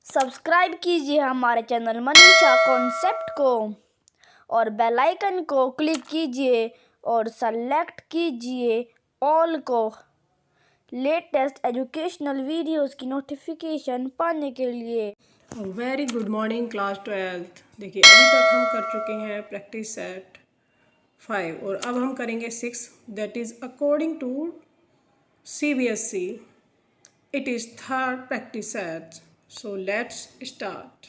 Subscribe कीजिए हमारे channel Manisha concept को और बेल आइकन को क्लिक कीजिए और सेलेक्ट कीजिए ऑल को लेटेस्ट एजुकेशनल वीडियोस की नोटिफिकेशन पाने के लिए। Very good morning class 12। देखिए अभी तक हम कर चुके हैं प्रैक्टिस सेट 5 और अब हम करेंगे 6, that is according to CBSE it is third practice set. So let's start.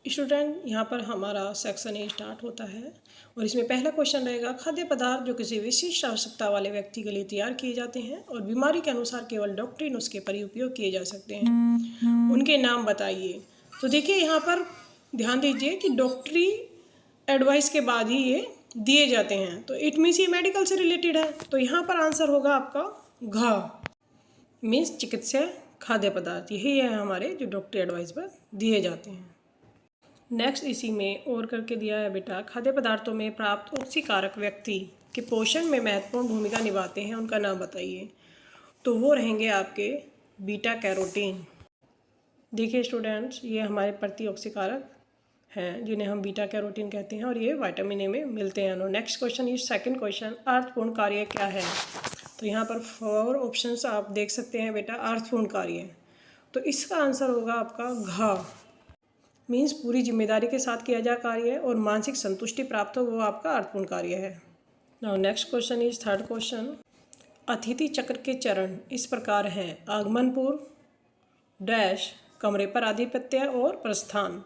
Student, यहाँ पर हमारा सेक्शन ए स्टार्ट होता है और इसमें पहला क्वेश्चन रहेगा, खाद्य पदार्थ जो किसी विशिष्ट आवश्यकता वाले व्यक्ति के लिए तैयार किए जाते हैं और बीमारी के अनुसार केवल डॉक्टरी नुस्खे पर ही उपयोग किए जा सकते हैं, उनके नाम बताइए। तो देखिए यहाँ पर ध्यान दीजिए कि डॉक्टरी एडवाइस के बाद ही ये दिए जाते हैं, तो इट मीन्स ये मेडिकल से रिलेटेड है। तो यहाँ पर आंसर होगा आपका घ मीन्स चिकित्सा खाद्य पदार्थ, यही है हमारे जो डॉक्टरी एडवाइस पर दिए जाते हैं। नेक्स्ट इसी में और करके दिया है बेटा, खाद्य पदार्थों में प्राप्त ऑक्सीकारक व्यक्ति के पोषण में महत्वपूर्ण भूमिका निभाते हैं, उनका नाम बताइए। तो वो रहेंगे आपके बीटा कैरोटीन। देखिए स्टूडेंट्स, ये हमारे प्रति ऑक्सीकारक हैं जिन्हें हम बीटा कैरोटीन कहते हैं और ये विटामिन ए में मिलते हैं। Next question is second question, अर्थपूर्ण कार्य क्या है। तो यहाँ पर 4 ऑप्शंस आप देख सकते हैं बेटा, अर्थपूर्ण कार्य। तो इसका आंसर होगा आपका घ मीन्स पूरी जिम्मेदारी के साथ किया जा कार्य है और मानसिक संतुष्टि प्राप्त हो, वो आपका अर्थपूर्ण कार्य है। Now next question is third question, अतिथि चक्र के चरण इस प्रकार हैं, आगमन पूर्व डैश कमरे पर आधिपत्य और प्रस्थान।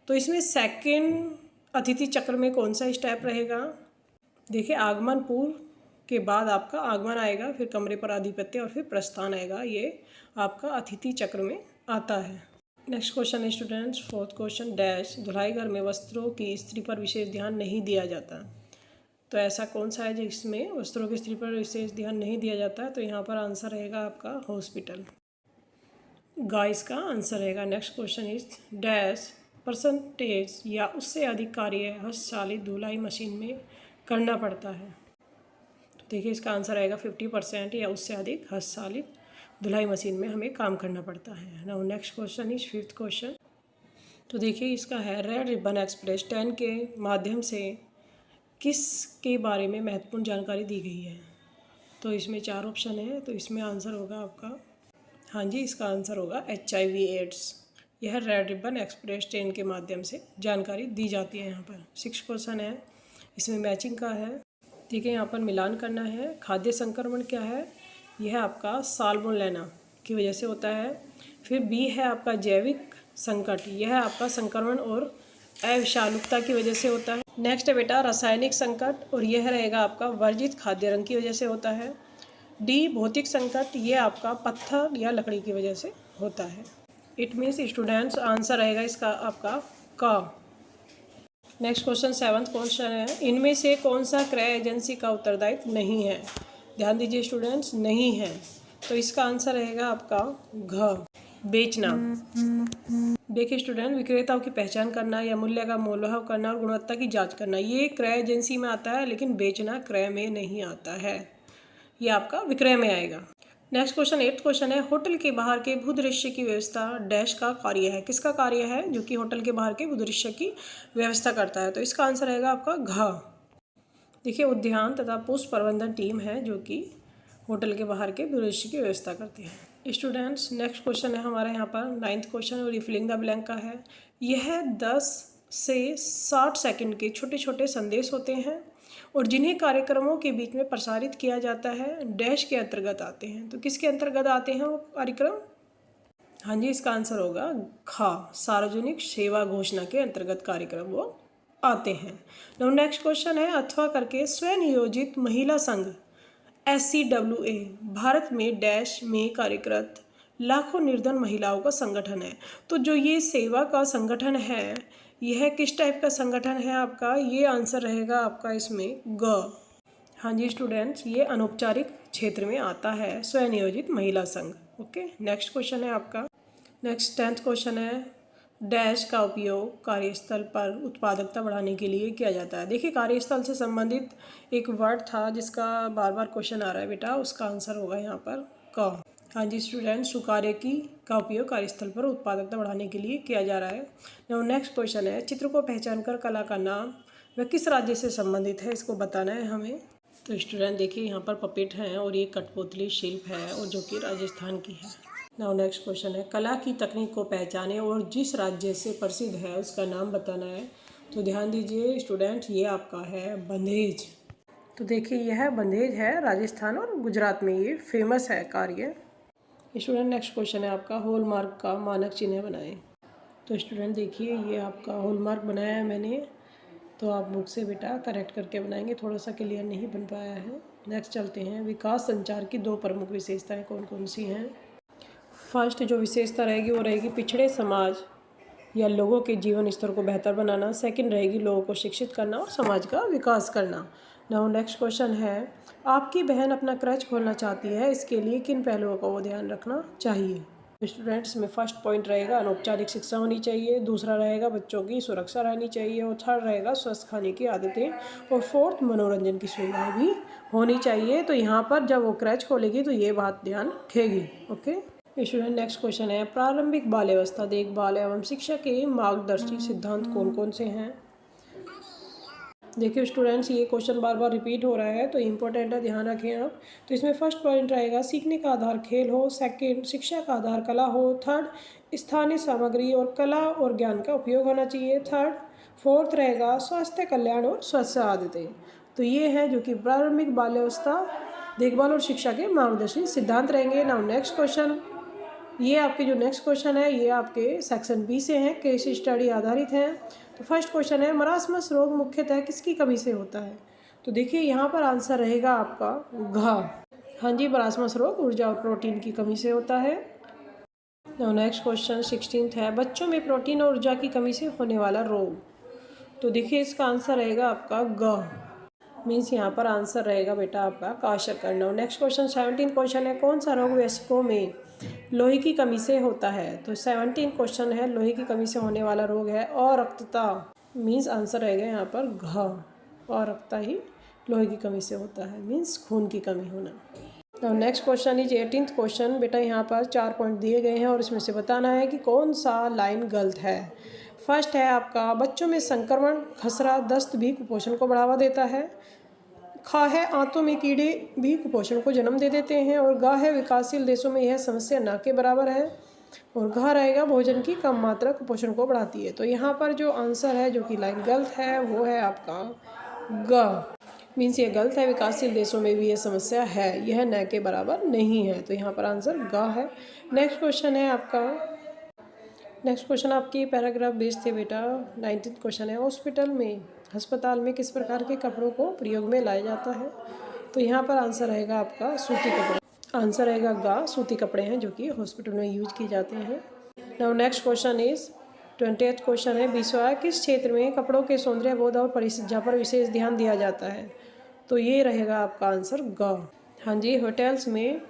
तो इसमें सेकंड अतिथि चक्र में कौन सा स्टेप रहेगा। देखिए आगमन पूर्व के बाद आपका आगमन आएगा, फिर कमरे पर आधिपत्य और फिर प्रस्थान आएगा, ये आपका अतिथि चक्र में आता है। Next question students, fourth question dash धुलाई घर में वस्त्रों की इस्त्री पर विशेष ध्यान नहीं दिया जाता। तो ऐसा कौन सा है जिसमें वस्त्रों की इस्त्री पर विशेष ध्यान नहीं दिया जाता। तो यहाँ पर आंसर रहेगा आपका हॉस्पिटल, गाइस का आंसर रहेगा। Next question is dash percentage या उससे अधिक कार्य हस्तचालित धुलाई मशीन में करना पड़ता है। तो देखिए इसका आंसर रहेगा 50% या उससे अधिक हस्तचालित धुलाई मशीन में हमें काम करना पड़ता है। Now next question is fifth question. तो देखिए इसका है, रेड रिबन एक्सप्रेस 10 के माध्यम से किस के बारे में महत्वपूर्ण जानकारी दी गई है। तो इसमें 4 ऑप्शन है, तो इसमें आंसर होगा आपका, हाँ जी, इसका आंसर होगा HIV एड्स। यह रेड रिबन एक्सप्रेस 10 के माध्यम से जानकारी दी जाती है। यहाँ पर 6 क्वेश्चन है, इसमें मैचिंग का है। ठीक है, यहाँ पर मिलान करना है। खाद्य संक्रमण क्या है, यह आपका साल्मोनेला की वजह से होता है। फिर बी है आपका जैविक संकट, यह आपका संक्रमण और अविषालुता की वजह से होता है। नेक्स्ट है बेटा रासायनिक संकट, और यह रहेगा आपका वर्जित खाद्य रंग की वजह से होता है। डी भौतिक संकट, यह आपका पत्थर या लकड़ी की वजह से होता है। इट मीन्स स्टूडेंट्स आंसर रहेगा इसका आपका क। नेक्स्ट क्वेश्चन 7th क्वेश्चन है, इनमें से कौन सा क्रय एजेंसी का उत्तरदायित्व नहीं है। ध्यान दीजिए स्टूडेंट्स, नहीं है, तो इसका आंसर रहेगा आपका घ बेचना। देखिए स्टूडेंट, विक्रेताओं की पहचान करना या मूल्य का मोलभाव करना और गुणवत्ता की जांच करना, ये क्रय एजेंसी में आता है, लेकिन बेचना क्रय में नहीं आता है, ये आपका विक्रय में आएगा। नेक्स्ट क्वेश्चन 8th क्वेश्चन है, होटल के बाहर के भूदृश्य की व्यवस्था डैश का कार्य है। किसका कार्य है जो कि होटल के बाहर के भूदृश्य की व्यवस्था करता है। तो इसका आंसर रहेगा आपका घ। देखिए उद्यान तथा पुष्प प्रबंधन टीम है जो कि होटल के बाहर के भूदृश्य की व्यवस्था करती है। स्टूडेंट्स नेक्स्ट क्वेश्चन है हमारे यहाँ पर 9th क्वेश्चन, और फिलिंग द ब्लैंक का है। यह 10 से 60 सेकंड के छोटे छोटे संदेश होते हैं और जिन्हें कार्यक्रमों के बीच में प्रसारित किया जाता है, डैश के अंतर्गत आते हैं। तो किसके अंतर्गत आते हैं वो कार्यक्रम। हाँ जी, इसका आंसर होगा खा, सार्वजनिक सेवा घोषणा के अंतर्गत कार्यक्रम वो आते हैं। नाउ नेक्स्ट क्वेश्चन है, अथवा करके स्वनियोजित महिला संघ SCWA भारत में डैश में कार्यरत लाखों निर्धन महिलाओं का संगठन है। तो जो ये सेवा का संगठन है, यह किस टाइप का संगठन है आपका, ये आंसर रहेगा आपका इसमें ग। हाँ जी स्टूडेंट्स, ये अनौपचारिक क्षेत्र में आता है स्वनियोजित महिला संघ। ओके, नेक्स्ट क्वेश्चन है आपका, नेक्स्ट 10th क्वेश्चन है, डैश का उपयोग कार्यस्थल पर उत्पादकता बढ़ाने के लिए किया जाता है। देखिए कार्यस्थल से संबंधित एक वर्ड था जिसका बार बार क्वेश्चन आ रहा है बेटा, उसका आंसर होगा यहाँ पर क। हाँ जी स्टूडेंट, सुकारे का उपयोग कार्यस्थल पर उत्पादकता बढ़ाने के लिए किया जा रहा है। नाउ नेक्स्ट क्वेश्चन है, चित्र को पहचान कर कला का नाम वह किस राज्य से संबंधित है, इसको बताना है हमें। तो स्टूडेंट देखिए, यहाँ पर पपेट हैं और ये कठपुतली शिल्प है और जो कि राजस्थान की है। नाउ नेक्स्ट क्वेश्चन है, कला की तकनीक को पहचाने और जिस राज्य से प्रसिद्ध है उसका नाम बताना है। तो ध्यान दीजिए स्टूडेंट, ये आपका है बंधेज। तो देखिए यह बंधेज है, राजस्थान और गुजरात में ये फेमस है कार्य। स्टूडेंट नेक्स्ट क्वेश्चन है आपका, हॉलमार्क का मानक चिन्ह बनाएं। तो स्टूडेंट देखिए, ये आपका हॉलमार्क बनाया है मैंने, तो आप बुक से बेटा करेक्ट करके बनाएंगे, थोड़ा सा क्लियर नहीं बन पाया है। नेक्स्ट चलते हैं, विकास संचार की 2 प्रमुख विशेषताएं कौन कौन सी हैं। फर्स्ट जो विशेषता रहेगी वो रहेगी पिछड़े समाज या लोगों के जीवन स्तर को बेहतर बनाना। सेकंड रहेगी लोगों को शिक्षित करना और समाज का विकास करना। नाउ नेक्स्ट क्वेश्चन है, आपकी बहन अपना क्रच खोलना चाहती है, इसके लिए किन पहलुओं का वो ध्यान रखना चाहिए। स्टूडेंट्स में फर्स्ट पॉइंट रहेगा अनौपचारिक शिक्षा होनी चाहिए, दूसरा रहेगा बच्चों की सुरक्षा रहनी चाहिए, और थर्ड रहेगा स्वस्थ खाने की आदतें, और फोर्थ मनोरंजन की सुविधाएं भी होनी चाहिए। तो यहाँ पर जब वो क्रच खोलेगी तो ये बात ध्यान रखेगी। ओके स्टूडेंट नेक्स्ट क्वेश्चन है, प्रारंभिक बाल्यावस्था देखभाल एवं शिक्षा के मार्गदर्शी सिद्धांत कौन कौन से हैं। देखिए स्टूडेंट्स, ये क्वेश्चन बार बार रिपीट हो रहा है तो इम्पोर्टेंट है, ध्यान रखें आप। तो इसमें फर्स्ट पॉइंट रहेगा सीखने का आधार खेल हो, सेकंड शिक्षा का आधार कला हो, थर्ड स्थानीय सामग्री और कला और ज्ञान का उपयोग होना चाहिए, फोर्थ रहेगा स्वास्थ्य कल्याण और स्वस्थ आदतें। तो ये है जो कि प्रारंभिक बाल्यावस्था देखभाल और शिक्षा के मार्गदर्शी सिद्धांत रहेंगे। नाउ नेक्स्ट क्वेश्चन, ये आपके जो नेक्स्ट क्वेश्चन है ये आपके सेक्शन बी से हैं, केस स्टडी आधारित हैं। तो फर्स्ट क्वेश्चन है, मरासमस रोग मुख्यतः किसकी कमी से होता है। तो देखिए यहाँ पर आंसर रहेगा आपका घा। हाँ जी, मरासमस रोग ऊर्जा और प्रोटीन की कमी से होता है। नेक्स्ट क्वेश्चन 16th है, बच्चों में प्रोटीन और ऊर्जा की कमी से होने वाला रोग। तो देखिए इसका आंसर रहेगा आपका ग, मीन्स यहाँ पर आंसर रहेगा बेटा आपका काशकर्ण। नेक्स्ट क्वेश्चन 17 क्वेश्चन है, कौन सा रोग वयस्कों में लोहे की कमी से होता है। तो 17 क्वेश्चन है, लोहे की कमी से होने वाला रोग है अरक्तता, मीन्स आंसर रहेगा यहाँ पर घ, अरक्तता ही लोहे की कमी से होता है, मीन्स खून की कमी होना। तो next question is 18th question. बेटा यहाँ पर 4 पॉइंट दिए गए हैं और इसमें से बताना है कि कौन सा लाइन गलत है। फर्स्ट है आपका, बच्चों में संक्रमण खसरा दस्त भी कुपोषण को बढ़ावा देता है। खा है, आंतों में कीड़े भी कुपोषण को जन्म दे देते हैं। और गा है, विकासशील देशों में यह समस्या ना के बराबर है। और घा रहेगा, भोजन की कम मात्रा कुपोषण को बढ़ाती है। तो यहाँ पर जो आंसर है जो कि लाइन गलत है वो है आपका ग, मीन्स ये गलत है, विकासशील देशों में भी ये समस्या है, यह न के बराबर नहीं है। तो यहाँ पर आंसर ग है। नेक्स्ट क्वेश्चन है आपका, नेक्स्ट क्वेश्चन आपकी पैराग्राफ बेस्ड थे बेटा। 19th क्वेश्चन है, अस्पताल में किस प्रकार के कपड़ों को प्रयोग में लाया जाता है। तो यहाँ पर आंसर रहेगा आपका सूती कपड़े, आंसर रहेगा गा, सूती कपड़े हैं जो कि हॉस्पिटल में यूज किए जाते हैं। Now next question is 20th question है, विश्वा किस क्षेत्र में कपड़ों के सौंदर्य बोध और परिसज्जा पर विशेष ध्यान दिया जाता है। तो ये रहेगा आपका आंसर ग। हाँ जी, होटल्स में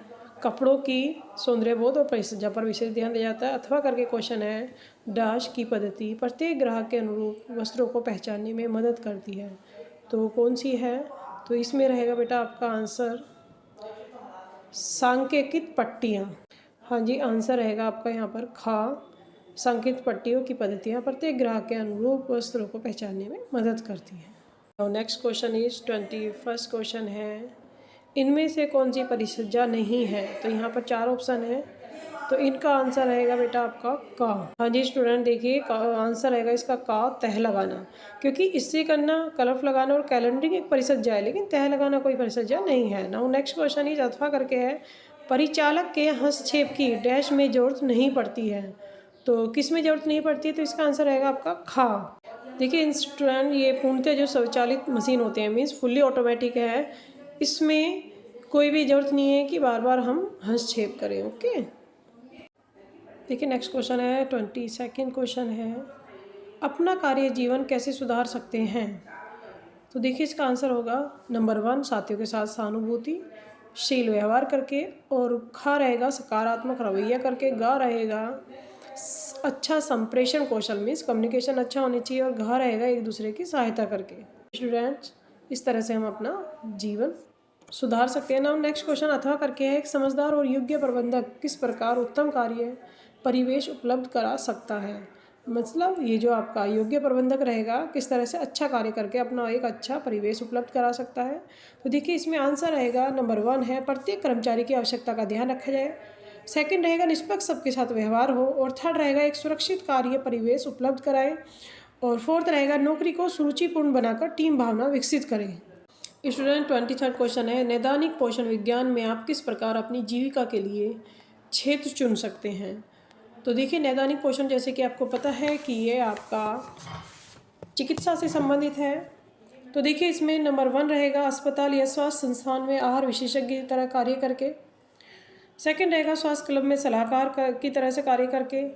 कपड़ों की सौंदर्य बोध और परिसज्जा पर विशेष ध्यान दिया जाता है। अथवा करके क्वेश्चन है, डैश की पद्धति प्रत्येक ग्राहक के अनुरूप वस्त्रों को पहचानने में मदद करती है। तो कौन सी है। तो इसमें रहेगा बेटा आपका आंसर सांकेतिक पट्टियाँ। हाँ जी, आंसर रहेगा आपका यहाँ पर खा, सांकेतिक पट्टियों की पद्धतियाँ प्रत्येक ग्राहक के अनुरूप वस्त्रों को पहचानने में मदद करती है। और next question is 21st question है, इनमें से कौन सी परिसज्जा नहीं है। तो यहाँ पर 4 ऑप्शन है, तो इनका आंसर रहेगा बेटा आपका का। हाँ जी स्टूडेंट, देखिए आंसर रहेगा इसका का, तह लगाना, क्योंकि इससे करना कलफ लगाना और कैलेंडरिंग एक परिसज्जा है, लेकिन तह लगाना कोई परिसज्जा नहीं है। नाउ नेक्स्ट क्वेश्चन इज अथवा करके है, परिचालक के हस्तक्षेप की डैश में जरूरत नहीं पड़ती है। तो किस में जरूरत नहीं पड़ती है। तो इसका आंसर रहेगा आपका खा। देखिए स्टूडेंट, ये पूर्णतः जो स्वचालित मशीन होते हैं, मीन्स फुल्ली ऑटोमेटिक है, इसमें कोई भी ज़रूरत नहीं है कि बार बार हम हस्तक्षेप करें। ओके, देखिए नेक्स्ट क्वेश्चन है 22nd क्वेश्चन है, अपना कार्य जीवन कैसे सुधार सकते हैं। तो देखिए इसका आंसर होगा नंबर 1 साथियों के साथ सहानुभूति शील व्यवहार करके, और खा रहेगा सकारात्मक रवैया करके, गा रहेगा अच्छा संप्रेषण कौशल, मीन्स कम्युनिकेशन अच्छा होनी चाहिए, और घा रहेगा एक दूसरे की सहायता करके। स्टूडेंट्स, इस तरह से हम अपना जीवन सुधार सकते हैं। नाउ नेक्स्ट क्वेश्चन अथवा करके है, एक समझदार और योग्य प्रबंधक किस प्रकार उत्तम कार्य परिवेश उपलब्ध करा सकता है। मतलब ये जो आपका योग्य प्रबंधक रहेगा किस तरह से अच्छा कार्य करके अपना एक अच्छा परिवेश उपलब्ध करा सकता है। तो देखिए इसमें आंसर रहेगा नंबर 1 है, प्रत्येक कर्मचारी की आवश्यकता का ध्यान रखा जाए। सेकंड रहेगा निष्पक्ष सबके साथ व्यवहार हो। और थर्ड रहेगा एक सुरक्षित कार्य परिवेश उपलब्ध कराए। और फोर्थ रहेगा नौकरी को सुरुचिपूर्ण बनाकर टीम भावना विकसित करें। स्टूडेंट 23rd क्वेश्चन है, नैदानिक पोषण विज्ञान में आप किस प्रकार अपनी जीविका के लिए क्षेत्र चुन सकते हैं। तो देखिए नैदानिक पोषण जैसे कि आपको पता है कि ये आपका चिकित्सा से संबंधित है। तो देखिए इसमें नंबर 1 रहेगा अस्पताल या स्वास्थ्य संस्थान में आहार विशेषज्ञ की तरह कार्य करके। सेकंड रहेगा स्वास्थ्य क्लब में सलाहकार की तरह से कार्य करके।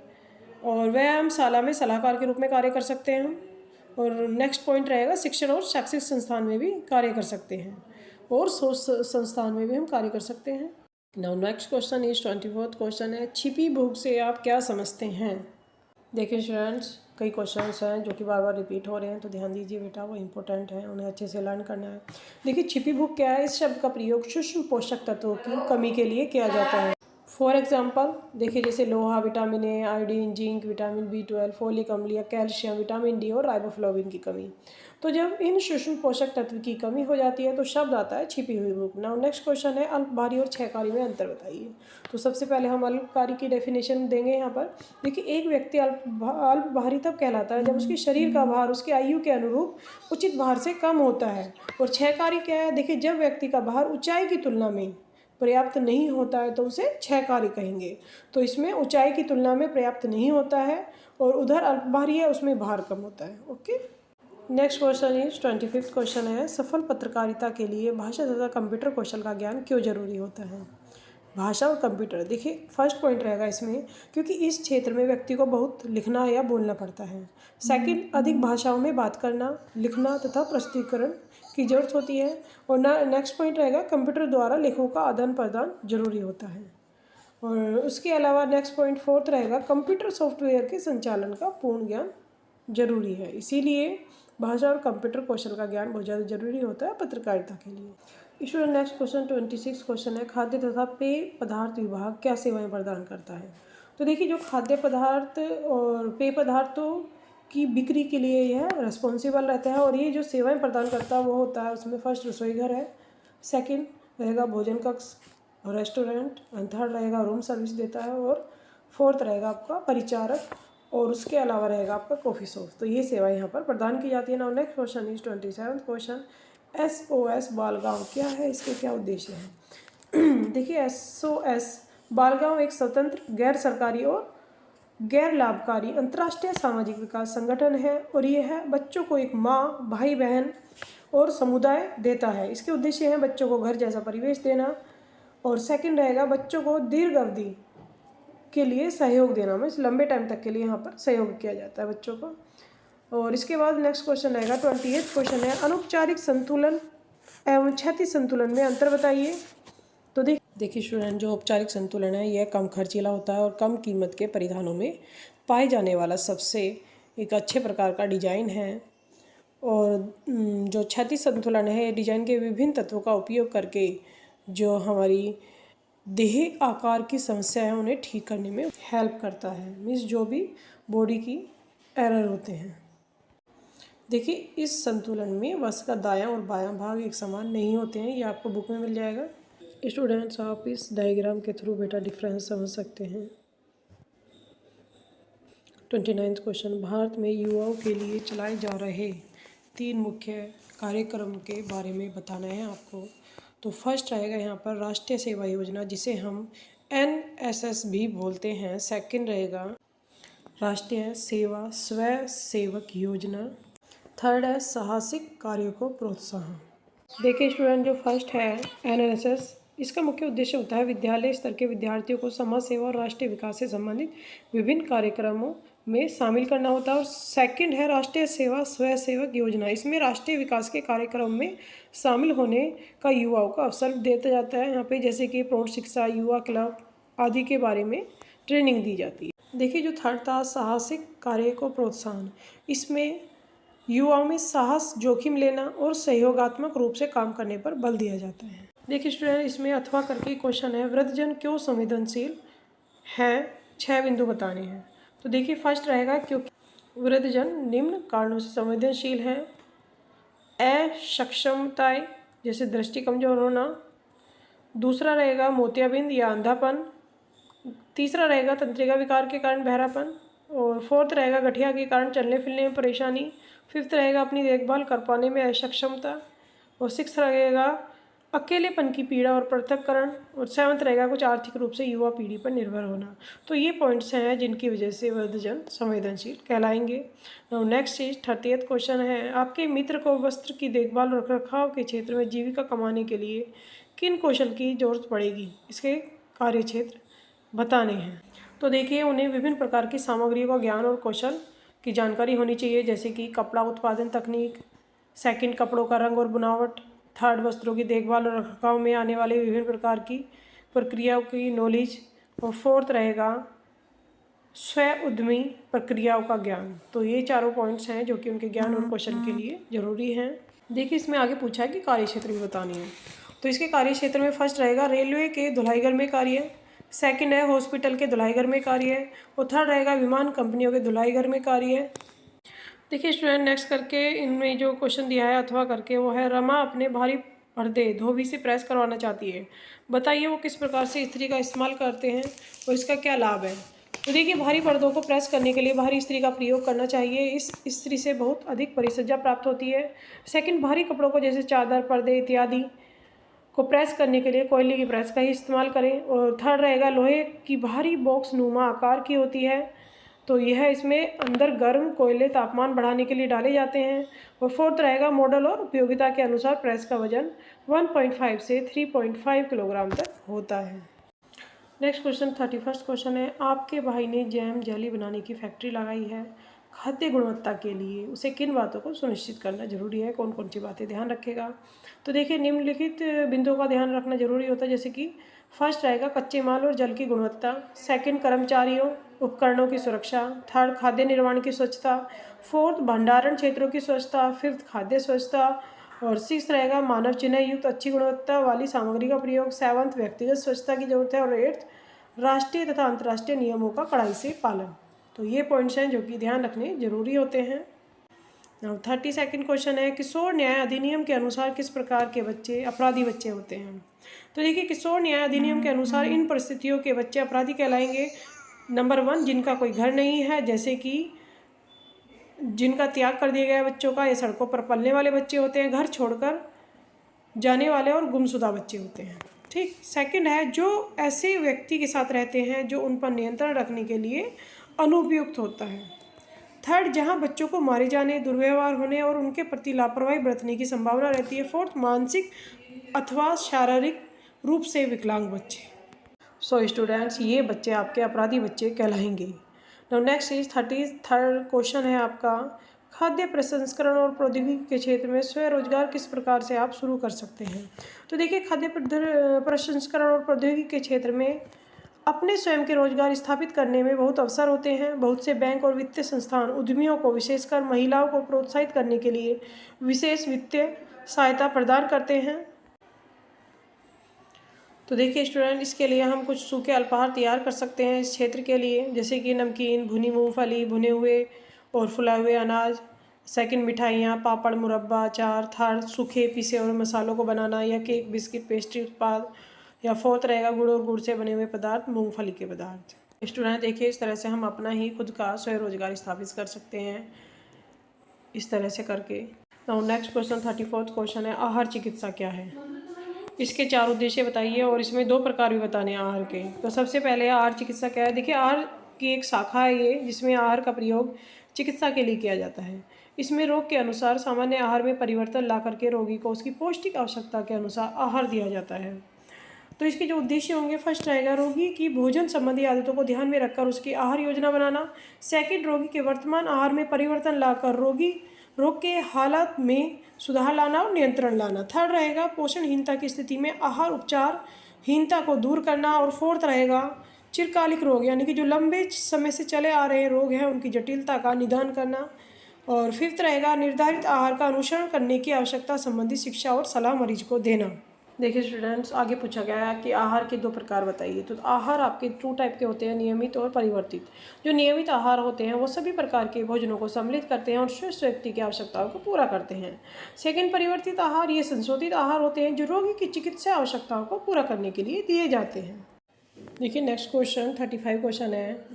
और व्यायामशाला में सलाहकार के रूप में कार्य कर सकते हैं हम। और नेक्स्ट पॉइंट रहेगा शिक्षण और शैक्षिक संस्थान में भी कार्य कर सकते हैं और शोध संस्थान में भी हम कार्य कर सकते हैं। Now next question is 24th question है, छिपी भूख से आप क्या समझते हैं। देखिए स्टूडेंट्स कई क्वेश्चंस हैं जो कि बार बार रिपीट हो रहे हैं, तो ध्यान दीजिए बेटा, वो इंपॉर्टेंट है, उन्हें अच्छे से लर्न करना है। देखिए छिपी भूख क्या है, इस शब्द का प्रयोग सूक्ष्म पोषक तत्वों की कमी के लिए किया जाता है। फॉर एग्जाम्पल देखिए जैसे लोहा, vitamin A, iodine, zinc, vitamin B12, folic अम्ल या कैल्शियम, विटामिन डी और राइबोफ्लाविन की कमी। तो जब इन सूक्ष्म पोषक तत्व की कमी हो जाती है तो शब्द आता है छिपी हुई भूख। नाउ नेक्स्ट क्वेश्चन है अल्पभारी और क्षयकारी में अंतर बताइए। तो सबसे पहले हम अल्पकारी की डेफिनेशन देंगे यहाँ पर। देखिए एक व्यक्ति अल्पभारी तब कहलाता है जब उसके शरीर का भार उसके आयु के अनुरूप उचित भार से कम होता है। और क्षयकारी क्या है, देखिए जब व्यक्ति का भार ऊंचाई की तुलना में पर्याप्त नहीं होता है तो उसे क्षयकारी कहेंगे। तो इसमें ऊंचाई की तुलना में पर्याप्त नहीं होता है और उधर अल्पभारी है उसमें भार कम होता है। Okay, next question is 25th question है, सफल पत्रकारिता के लिए भाषा तथा कंप्यूटर कौशल का ज्ञान क्यों जरूरी होता है। भाषा और कंप्यूटर, देखिए फर्स्ट पॉइंट रहेगा इसमें क्योंकि इस क्षेत्र में व्यक्ति को बहुत लिखना या बोलना पड़ता है। सेकंड, अधिक भाषाओं में बात करना, लिखना तथा प्रस्तुतिकरण की जरूरत होती है। और नेक्स्ट पॉइंट रहेगा कंप्यूटर द्वारा लेखों का आदान प्रदान जरूरी होता है। और उसके अलावा नेक्स्ट पॉइंट फोर्थ रहेगा कंप्यूटर सॉफ्टवेयर के संचालन का पूर्ण ज्ञान जरूरी है। इसीलिए भाषा और कंप्यूटर कौशल का ज्ञान बहुत ज़्यादा जरूरी होता है पत्रकारिता के लिए। स्टूडेंट नेक्स्ट क्वेश्चन 26 क्वेश्चन है, खाद्य तथा पेय पदार्थ विभाग क्या सेवाएं प्रदान करता है। तो देखिए जो खाद्य पदार्थ और पेय पदार्थों की बिक्री के लिए यह रिस्पॉन्सिबल रहता है और ये जो सेवाएं प्रदान करता है वो होता है, उसमें फर्स्ट रसोई घर है, सेकंड रहेगा भोजन कक्ष रेस्टोरेंट, एंड थर्ड रहेगा रूम सर्विस देता है, और फोर्थ रहेगा आपका परिचारक, और उसके अलावा रहेगा आपका कॉफ़ी शॉप। तो ये सेवा यहाँ पर प्रदान की जाती है। Now next question is 27th question, SOS बालगांव क्या है, इसके क्या उद्देश्य है। देखिए SOS बालगांव एक स्वतंत्र गैर सरकारी और गैर लाभकारी अंतर्राष्ट्रीय सामाजिक विकास संगठन है और ये है बच्चों को एक माँ, भाई बहन और समुदाय देता है। इसके उद्देश्य हैं बच्चों को घर जैसा परिवेश देना, और सेकंड रहेगा बच्चों को दीर्घ अवधि के लिए सहयोग देना, में लंबे टाइम तक के लिए यहाँ पर सहयोग किया जाता है बच्चों को। और इसके बाद नेक्स्ट क्वेश्चन रहेगा 28th क्वेश्चन है, अनौपचारिक संतुलन एवं क्षैतिज संतुलन में अंतर बताइए। तो देखिए स्टूडेंट जो औपचारिक संतुलन है यह कम खर्चीला होता है और कम कीमत के परिधानों में पाए जाने वाला सबसे एक अच्छे प्रकार का डिजाइन है। और जो क्षैतिज संतुलन है डिजाइन के विभिन्न तत्वों का उपयोग करके जो हमारी देह आकार की समस्या है उन्हें ठीक करने में हेल्प करता है, मीन्स जो भी बॉडी की एरर होते हैं। देखिए इस संतुलन में वक्र का दायां और बायां भाग एक समान नहीं होते हैं, ये आपको बुक में मिल जाएगा। स्टूडेंट्स आप इस डायग्राम के थ्रू बेटा डिफरेंस समझ सकते हैं। 29th क्वेश्चन, भारत में युवाओं के लिए चलाए जा रहे 3 मुख्य कार्यक्रम के बारे में बताना है आपको। तो फर्स्ट रहेगा यहाँ पर राष्ट्रीय सेवा योजना जिसे हम NSS भी बोलते हैं। सेकंड रहेगा राष्ट्रीय सेवा स्वयं सेवक योजना। थर्ड है साहसिक कार्यों को प्रोत्साहन। देखिए स्टूडेंट जो फर्स्ट है NSS, इसका मुख्य उद्देश्य होता है विद्यालय स्तर के विद्यार्थियों को समाज सेवा और राष्ट्रीय विकास से संबंधित विभिन्न कार्यक्रमों में शामिल करना होता है। और सेकंड है राष्ट्रीय सेवा स्वयं सेवक योजना, इसमें राष्ट्रीय विकास के कार्यक्रम में शामिल होने का युवाओं को अवसर देता जाता है। यहाँ पे जैसे कि प्रौढ़ शिक्षा, युवा क्लब आदि के बारे में ट्रेनिंग दी जाती है। देखिए जो थर्ड था साहसिक कार्य को प्रोत्साहन, इसमें युवाओं में साहस, जोखिम लेना और सहयोगात्मक रूप से काम करने पर बल दिया जाता है। देखिए स्टूडेंट, इसमें अथवा करके क्वेश्चन है, वृद्धजन क्यों संवेदनशील हैं, 6 बिंदु बताने हैं। तो देखिए फर्स्ट रहेगा क्योंकि वृद्धजन निम्न कारणों से संवेदनशील हैं। अक्षमताएं जैसे दृष्टि कमजोर होना। दूसरा रहेगा मोतियाबिंद या अंधापन। तीसरा रहेगा तंत्रिका विकार के कारण बहरापन। और फोर्थ रहेगा गठिया के कारण चलने फिरने में परेशानी। फिफ्थ रहेगा अपनी देखभाल कर पाने में असक्षमता। और सिक्स रहेगा अकेलेपन की पीड़ा और पृथक्करण। और सेवन्थ रहेगा कुछ आर्थिक रूप से युवा पीढ़ी पर निर्भर होना। तो ये पॉइंट्स हैं जिनकी वजह से वृद्धजन संवेदनशील कहलाएंगे। Now next is 30th question है, आपके मित्र को वस्त्र की देखभाल और रखरखाव के क्षेत्र में जीविका कमाने के लिए किन कौशल की जरूरत पड़ेगी, इसके कार्य क्षेत्र बताने हैं। तो देखिए उन्हें विभिन्न प्रकार की सामग्रियों का ज्ञान और कौशल की जानकारी होनी चाहिए, जैसे कि कपड़ा उत्पादन तकनीक, सेकंड कपड़ों का रंग और बनावट, थर्ड वस्त्रों की देखभाल और रखरखाव में आने वाले विभिन्न प्रकार की प्रक्रियाओं की नॉलेज, और फोर्थ रहेगा स्व उद्यमी प्रक्रियाओं का ज्ञान। तो ये चारों पॉइंट्स हैं जो कि उनके ज्ञान और कौशल के लिए जरूरी हैं। देखिए इसमें आगे पूछा है कि कार्य क्षेत्र भी बतानी है। तो इसके कार्य क्षेत्र में फर्स्ट रहेगा रेलवे के धुलाईघर में कार्य, सेकंड है हॉस्पिटल के धुलाईघर में कार्य, और थर्ड रहेगा विमान कंपनियों के धुलाईघर में कार्य। देखिए स्टूडेंट, नेक्स्ट करके इनमें जो क्वेश्चन दिया है अथवा करके वो है, रमा अपने भारी पर्दे धोबी से प्रेस करवाना चाहती है, बताइए वो किस प्रकार से इस्त्री का इस्तेमाल करते हैं और इसका क्या लाभ है। तो देखिए भारी पर्दों को प्रेस करने के लिए भारी इस्त्री का प्रयोग करना चाहिए। इस इस्त्री से बहुत अधिक परिसज्जा प्राप्त होती है। सेकंड, भारी कपड़ों को जैसे चादर, पर्दे इत्यादि को प्रेस करने के लिए कोयले की प्रेस का ही इस्तेमाल करें। और थर्ड रहेगा लोहे की भारी बॉक्स नुमा आकार की होती है, तो यह इसमें अंदर गर्म कोयले तापमान बढ़ाने के लिए डाले जाते हैं। और फोर्थ रहेगा मॉडल और उपयोगिता के अनुसार प्रेस का वजन 1.5 से 3.5 किलोग्राम तक होता है। नेक्स्ट क्वेश्चन 31st क्वेश्चन है, आपके भाई ने जैम जेली बनाने की फैक्ट्री लगाई है, खाद्य गुणवत्ता के लिए उसे किन बातों को सुनिश्चित करना जरूरी है, कौन कौन सी बातें ध्यान रखेगा। तो देखिए निम्नलिखित बिंदुओं का ध्यान रखना जरूरी होता है, जैसे कि फर्स्ट रहेगा कच्चे माल और जल की गुणवत्ता, सेकंड कर्मचारियों उपकरणों की सुरक्षा, थर्ड खाद्य निर्माण की स्वच्छता, फोर्थ भंडारण क्षेत्रों की स्वच्छता, फिफ्थ खाद्य स्वच्छता, और सिक्स रहेगा मानव चिन्ह युक्त अच्छी गुणवत्ता वाली सामग्री का प्रयोग, सेवन्थ व्यक्तिगत स्वच्छता की जरूरत है, और एट्थ राष्ट्रीय तथा अंतर्राष्ट्रीय नियमों का कड़ाई से पालन। तो ये पॉइंट्स हैं जो कि ध्यान रखने जरूरी होते हैं। नाउ 32nd क्वेश्चन है, किशोर न्याय अधिनियम के अनुसार किस प्रकार के बच्चे अपराधी बच्चे होते हैं। तो देखिए किशोर न्याय अधिनियम के अनुसार इन परिस्थितियों के बच्चे अपराधी कहलाएंगे। नंबर 1, जिनका कोई घर नहीं है, जैसे कि जिनका त्याग कर दिया गया बच्चों का, ये सड़कों पर पलने वाले बच्चे होते हैं, घर छोड़कर जाने वाले और गुमशुदा बच्चे होते हैं। ठीक। सेकंड है जो ऐसे व्यक्ति के साथ रहते हैं जो उन पर नियंत्रण रखने के लिए अनुपयुक्त होता है। थर्ड, जहां बच्चों को मारे जाने, दुर्व्यवहार होने और उनके प्रति लापरवाही बरतने की संभावना रहती है। फोर्थ, मानसिक अथवा शारीरिक रूप से विकलांग बच्चे। सो स्टूडेंट्स, ये बच्चे आपके अपराधी बच्चे कहलाएंगे। Now next is 33rd question है आपका, खाद्य प्रसंस्करण और प्रौद्योगिकी के क्षेत्र में स्वरोजगार किस प्रकार से आप शुरू कर सकते हैं। तो देखिए खाद्य प्रसंस्करण और प्रौद्योगिकी के क्षेत्र में अपने स्वयं के रोजगार स्थापित करने में बहुत अवसर होते हैं। बहुत से बैंक और वित्तीय संस्थान उद्यमियों को, विशेषकर महिलाओं को प्रोत्साहित करने के लिए विशेष वित्तीय सहायता प्रदान करते हैं। तो देखिए स्टूडेंट, इसके लिए हम कुछ सूखे अल्पाहार तैयार कर सकते हैं इस क्षेत्र के लिए, जैसे कि नमकीन, भुनी मूंगफली, भुने हुए और फुलाए हुए अनाज, सेकंड मिठाइयाँ, पापड़, मुरब्बा, अचार, थर्ड सूखे पीसे और मसालों को बनाना या केक, बिस्किट, पेस्ट्री उत्पाद, या फोर्थ रहेगा गुड़ और गुड़ से बने हुए पदार्थ, मूंगफली के पदार्थ। स्टूडेंट देखिए इस तरह से हम अपना ही खुद का स्वरोजगार स्थापित कर सकते हैं इस तरह से करके। Now next question 34th question है, आहार चिकित्सा क्या है, इसके 4 उद्देश्य बताइए और इसमें 2 प्रकार भी बताने हैं आहार के। तो सबसे पहले आहार चिकित्सा क्या है। देखिए आहार की एक शाखा है ये, जिसमें आहार का प्रयोग चिकित्सा के लिए किया जाता है। इसमें रोग के अनुसार सामान्य आहार में परिवर्तन ला करके रोगी को उसकी पौष्टिक आवश्यकता के अनुसार आहार दिया जाता है। तो इसके जो उद्देश्य होंगे, फर्स्ट रहेगा रोगी की भोजन संबंधी आदतों को ध्यान में रखकर उसकी आहार योजना बनाना। सेकंड, रोगी के वर्तमान आहार में परिवर्तन लाकर रोग के हालात में सुधार लाना और नियंत्रण लाना। थर्ड रहेगा पोषणहीनता की स्थिति में आहार उपचार हीनता को दूर करना। और फोर्थ रहेगा चिरकालिक रोग, यानी कि जो लंबे समय से चले आ रहे रोग हैं उनकी जटिलता का निदान करना। और फिफ्थ रहेगा निर्धारित आहार का अनुसरण करने की आवश्यकता संबंधी शिक्षा और सलाह मरीज को देना। देखिए स्टूडेंट्स, आगे पूछा गया है कि आहार के 2 प्रकार बताइए। तो आहार आपके 2 टाइप के होते हैं, नियमित और परिवर्तित। जो नियमित आहार होते हैं वो सभी प्रकार के भोजनों को सम्मिलित करते हैं और स्वस्थ व्यक्ति की आवश्यकताओं को पूरा करते हैं। सेकंड, परिवर्तित आहार, ये संशोधित आहार होते हैं जो रोगी की चिकित्सा आवश्यकताओं को पूरा करने के लिए दिए जाते हैं। देखिए नेक्स्ट क्वेश्चन 35 क्वेश्चन है,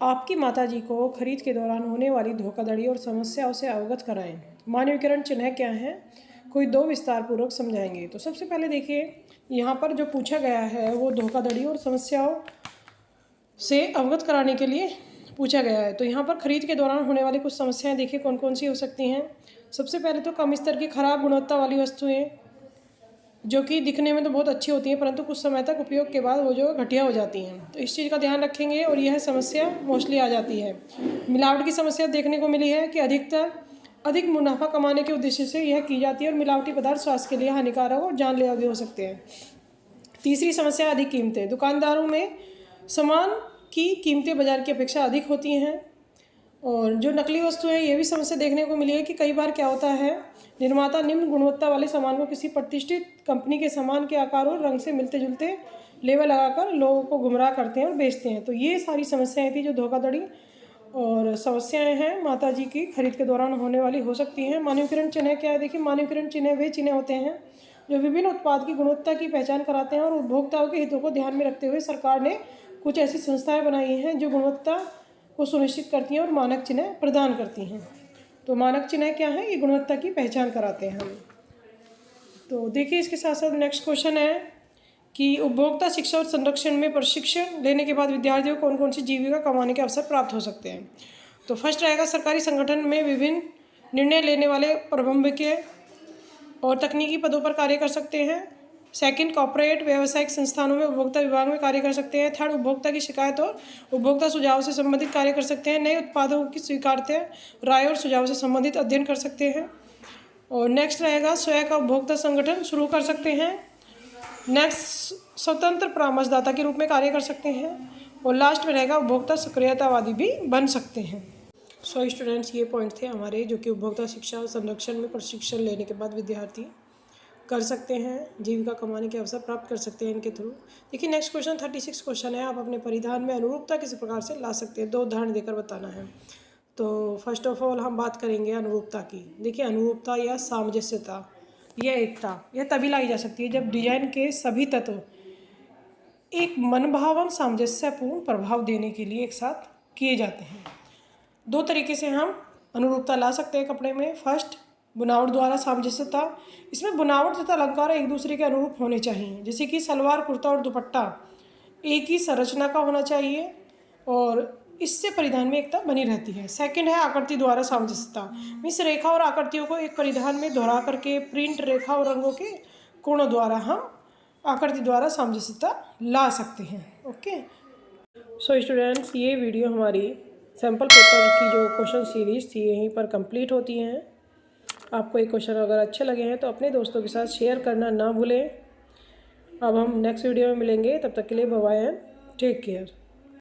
आपकी माताजी को खरीद के दौरान होने वाली धोखाधड़ी और समस्याओं से अवगत कराएं। मानवीकरण चिन्ह क्या है, कोई 2 विस्तार पूर्वक समझाएंगे। तो सबसे पहले देखिए यहाँ पर जो पूछा गया है वो धोखाधड़ी और समस्याओं से अवगत कराने के लिए पूछा गया है। तो यहाँ पर खरीद के दौरान होने वाली कुछ समस्याएं देखिए कौन कौन सी हो सकती हैं। सबसे पहले तो कम स्तर की खराब गुणवत्ता वाली वस्तुएं जो कि दिखने में तो बहुत अच्छी होती हैं परंतु कुछ समय तक उपयोग के बाद वो जो घटिया हो जाती हैं, तो इस चीज़ का ध्यान रखेंगे और यह समस्या मोस्टली आ जाती है। मिलावट की समस्या देखने को मिली है कि अधिक मुनाफा कमाने के उद्देश्य से यह की जाती है और मिलावटी पदार्थ स्वास्थ्य के लिए हानिकारक और जानलेवा भी हो सकते हैं। तीसरी समस्या, अधिक कीमतें। दुकानदारों में सामान की कीमतें बाजार की अपेक्षा अधिक होती हैं। और जो नकली वस्तु है ये भी समस्या देखने को मिली है कि कई बार क्या होता है, निर्माता निम्न गुणवत्ता वाले सामान को किसी प्रतिष्ठित कंपनी के सामान के आकार और रंग से मिलते जुलते लेबल लगाकर लोगों को गुमराह करते हैं और बेचते हैं। तो ये सारी समस्याएं थी जो धोखाधड़ी और समस्याएं हैं माताजी की खरीद के दौरान होने वाली हो सकती हैं। मानवीकरण चिन्ह क्या है, देखिए मानवीकरण चिन्ह वे चिन्ह होते हैं जो विभिन्न उत्पाद की गुणवत्ता की पहचान कराते हैं और उपभोक्ताओं के हितों को ध्यान में रखते हुए सरकार ने कुछ ऐसी संस्थाएं बनाई हैं जो गुणवत्ता को सुनिश्चित करती हैं और मानक चिन्ह प्रदान करती हैं। तो मानक चिन्ह क्या है, ये गुणवत्ता की पहचान कराते हैं हम। तो देखिए इसके साथ साथ नेक्स्ट क्वेश्चन है कि उपभोक्ता शिक्षा और संरक्षण में प्रशिक्षण लेने के बाद विद्यार्थियों को कौन कौन सी जीविका कमाने के अवसर प्राप्त हो सकते हैं। तो फर्स्ट रहेगा, सरकारी संगठन में विभिन्न निर्णय लेने वाले प्रबंधकीय और तकनीकी पदों पर कार्य कर सकते हैं। सेकंड, कॉर्पोरेट व्यावसायिक संस्थानों में उपभोक्ता विभाग में कार्य कर सकते हैं। थर्ड, उपभोक्ता की शिकायत और उपभोक्ता सुझाव से संबंधित कार्य कर सकते हैं। नए उत्पादों की स्वीकार्यता, राय और सुझाव से संबंधित अध्ययन कर सकते हैं। और नेक्स्ट रहेगा, स्वयं का उपभोक्ता संगठन शुरू कर सकते हैं। नेक्स्ट, स्वतंत्र परामर्शदाता के रूप में कार्य कर सकते हैं। और लास्ट में रहेगा, उपभोक्ता सक्रियतावादी भी बन सकते हैं। सो स्टूडेंट्स, ये पॉइंट थे हमारे जो कि उपभोक्ता शिक्षा और संरक्षण में प्रशिक्षण लेने के बाद विद्यार्थी कर सकते हैं, जीविका कमाने के अवसर प्राप्त कर सकते हैं इनके थ्रू। देखिए नेक्स्ट क्वेश्चन 36 क्वेश्चन है, आप अपने परिधान में अनुरूपता किस प्रकार से ला सकते हैं, 2 उदाहरण देकर बताना है। तो फर्स्ट ऑफ ऑल हम बात करेंगे अनुरूपता की। देखिए अनुरूपता या सामंजस्यता या एकता यह तभी लाई जा सकती है जब डिजाइन के सभी तत्व एक मनभावन सामंजस्यपूर्ण प्रभाव देने के लिए एक साथ किए जाते हैं। 2 तरीके से हम अनुरूपता ला सकते हैं कपड़े में। फर्स्ट, बुनावट द्वारा सामंजस्यता। इसमें बुनावट तथा अलंकार एक दूसरे के अनुरूप होने चाहिए, जैसे कि सलवार, कुर्ता और दुपट्टा एक ही संरचना का होना चाहिए और इससे परिधान में एकता बनी रहती है। सेकंड है, आकृति द्वारा सामंजस्यता। इस रेखा और आकृतियों को एक परिधान में दोहरा करके प्रिंट, रेखा और रंगों के कोणों द्वारा हम आकृति द्वारा सामंजस्यता ला सकते हैं। ओके, सो स्टूडेंट्स, ये वीडियो हमारी सैम्पल पेपर की जो क्वेश्चन सीरीज थी यहीं पर कंप्लीट होती हैं। आपको ये क्वेश्चन अगर अच्छे लगे हैं तो अपने दोस्तों के साथ शेयर करना ना भूलें। अब हम नेक्स्ट वीडियो में मिलेंगे, तब तक के लिए bye bye and take care.